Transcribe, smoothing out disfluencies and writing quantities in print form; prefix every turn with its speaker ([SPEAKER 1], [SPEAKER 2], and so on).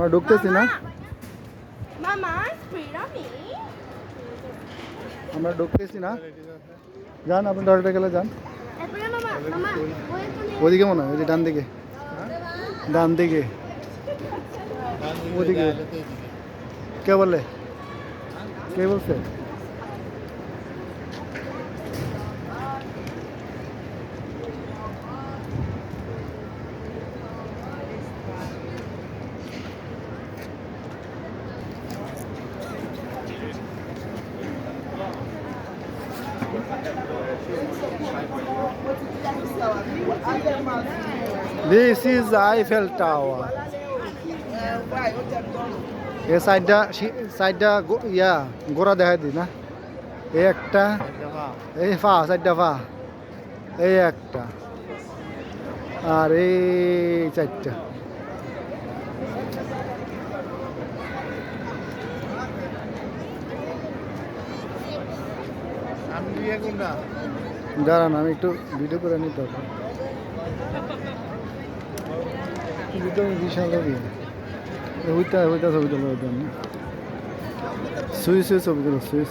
[SPEAKER 1] আমরা ঢুকতেছি না,
[SPEAKER 2] Mama, free me.
[SPEAKER 1] আমরা ঢুকতেছি না। যান আপনি টয়লেটে গেলে যান।
[SPEAKER 2] Espera, mamá, mamá, voy a poner.
[SPEAKER 1] ওদিকে মনে হয়, ওই যে ডান দিকে, ডান দিকে ওদিকে। কে বলে, কে বলছে? This is Eiffel Tower. এই সাইডটা ইয়া গোড়া দেখাই দিই না। এই একটা, এই ফা সাইডটা ফা, এই একটা, আর এই চারটা। দাঁড়ান আমি একটু ভিডিও করে নিতে হবে। ভিডিও বিশাল হইতা ছবি তুলো সুইচ ছবি তুলো সুইচ।